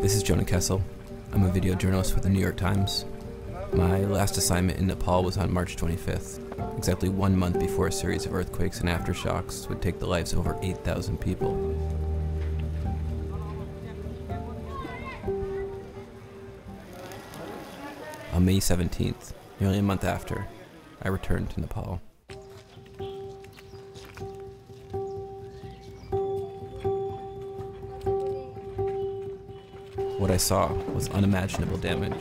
This is Jonah Kessel. I'm a video journalist with the New York Times. My last assignment in Nepal was on March 25th, exactly 1 month before a series of earthquakes and aftershocks would take the lives of over 8,000 people. On May 17th, nearly a month after, I returned to Nepal. What I saw was unimaginable damage.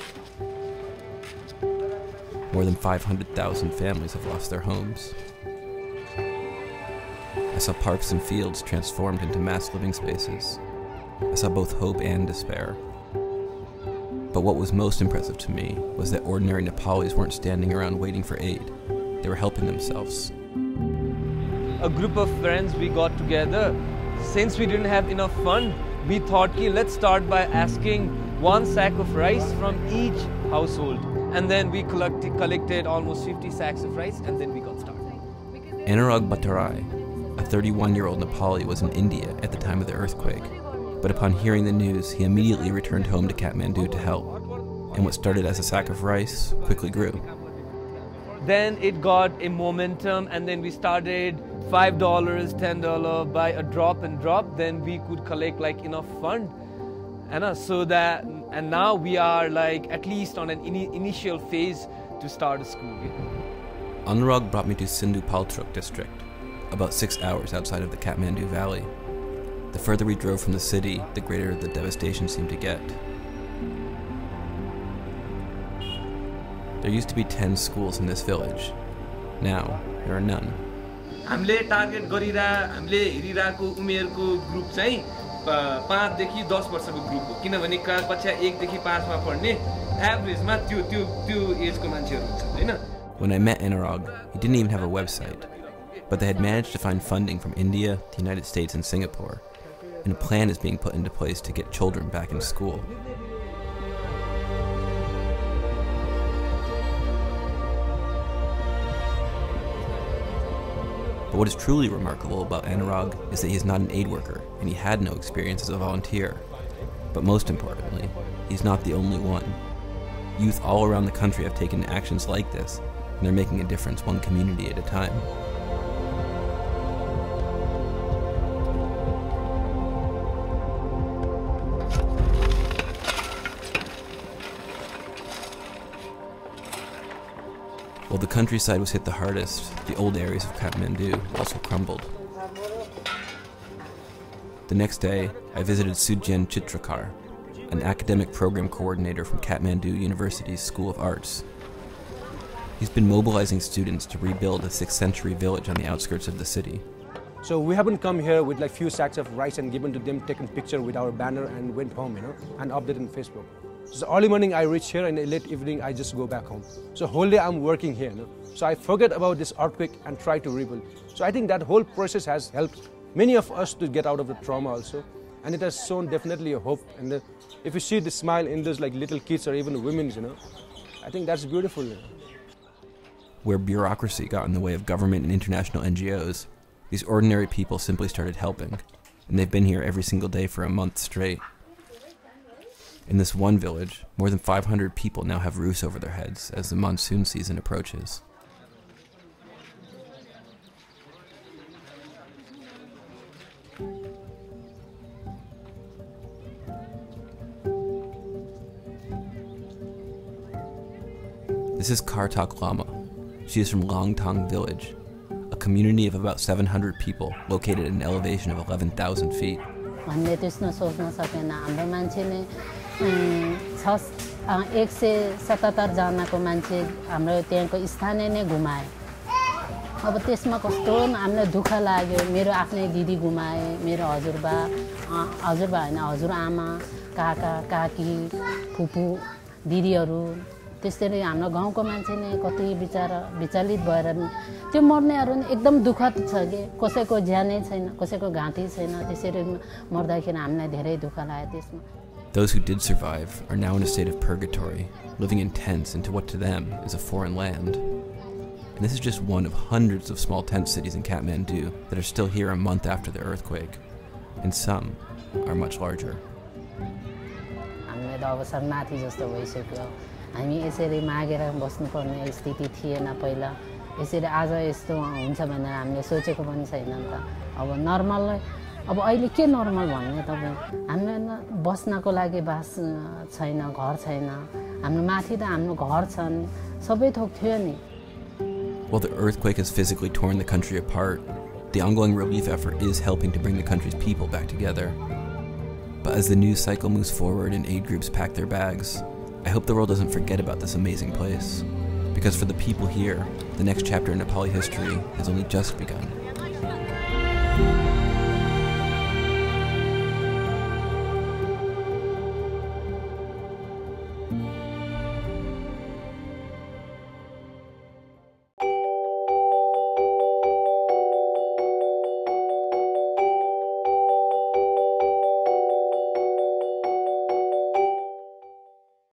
More than 500,000 families have lost their homes. I saw parks and fields transformed into mass living spaces. I saw both hope and despair. But what was most impressive to me was that ordinary Nepalis weren't standing around waiting for aid. They were helping themselves. A group of friends, we got together. Since we didn't have enough fund, we thought, let's start by asking 1 sack of rice from each household. And then we collected almost 50 sacks of rice, and then we got started. Anurag Bhattarai, a 31-year-old Nepali, was in India at the time of the earthquake. But upon hearing the news, he immediately returned home to Kathmandu to help. And what started as a sack of rice quickly grew. Then it got a momentum, and then we started $5, $10 by a drop and drop. Then we could collect enough fund, and now we are at least on an initial phase to start a school. Anurag brought me to Sindhu Paltruk district, about 6 hours outside of the Kathmandu Valley. The further we drove from the city, the greater the devastation seemed to get. There used to be 10 schools in this village. Now, there are none. हामीले target हामीले हेरिरहेको उमेरको group चाहिँ 5 देखि 10 वर्षको group हो, किनभने कक्षा 1 देखि 5 मा पढ्ने एभरेजमा त्यो एजको मान्छेहरु हुन्छ हैन. When I met Anurag, he didn't even have a website, but they had managed to find funding from India, the United States, and Singapore, and a plan is being put into place to get children back in school. But what is truly remarkable about Anurag is that he is not an aid worker, and he had no experience as a volunteer. But most importantly, he's not the only one. Youth all around the country have taken actions like this, and they're making a difference one community at a time. While the countryside was hit the hardest, the old areas of Kathmandu also crumbled. The next day, I visited Sujyan Chitrakar, an academic program coordinator from Kathmandu University's School of Arts. He's been mobilizing students to rebuild a 6th century village on the outskirts of the city. So we haven't come here with few sacks of rice and given to them, taken picture with our banner and went home, and updated on Facebook. So early morning I reach here, and late evening I just go back home. So whole day I'm working here. So I forget about this earthquake and try to rebuild. So I think that whole process has helped many of us to get out of the trauma also. And it has shown definitely a hope. And if you see the smile in those little kids or even women, I think that's beautiful. Where bureaucracy got in the way of government and international NGOs, these ordinary people simply started helping. And they've been here every single day for a month straight. In this one village, more than 500 people now have roofs over their heads as the monsoon season approaches. This is Kartak Lama. She is from Longtong village, a community of about 700 people located at an elevation of 11,000 feet. हामीले त्यस्तो सोच्न सकेन. हाम्रो मान्छेले 177 जनाको मान्छे हाम्रो त्यहाँको स्थानीय नै गुमाए. अब त्यसमा कस्तो हामीलाई दुःख लाग्यो. मेरो आफ्नै दिदी गुमाए, मेरो हजुरबा हैन हजुरआमा, काका काकी, फुपू, दिदीहरु. त्यसरी हाम्रो गाउँको मान्छे नै कति बिचारा विचलित भएर त्यो मर्नेहरु एकदम दुःखद छ के कसैको ज्यानै छैन, कसैको घाँटी छैन. त्यसरी मर्दाखेरि हामीलाई धेरै दुःख लाग्यो त्यसमा. Those who did survive are now in a state of purgatory, living in tents into what to them is a foreign land. And this is just one of hundreds of small tent cities in Kathmandu that are still here a month after the earthquake, and some are much larger. त अब शरणार्थी जस्तो भइसक्यो हामी यसरी मागेर बस्नुपर्ने स्थिति थिएन पहिला यसरी आज यस्तो हुन्छ भनेर हामीले सोचेको पनि छैन नि त अब नर्मल अब अहिले के नर्मल भन्ने तपाईँ हामीलाई बस्नको लागि बास छैन घर छैन हाम्रो माथि त हाम्रो घर छन् सबै थोक थियो नि While the earthquake has physically torn the country apart, the ongoing relief effort is helping to bring the country's people back together. But as the news cycle moves forward and aid groups pack their bags, I hope the world doesn't forget about this amazing place. Because for the people here, the next chapter in Nepali history has only just begun.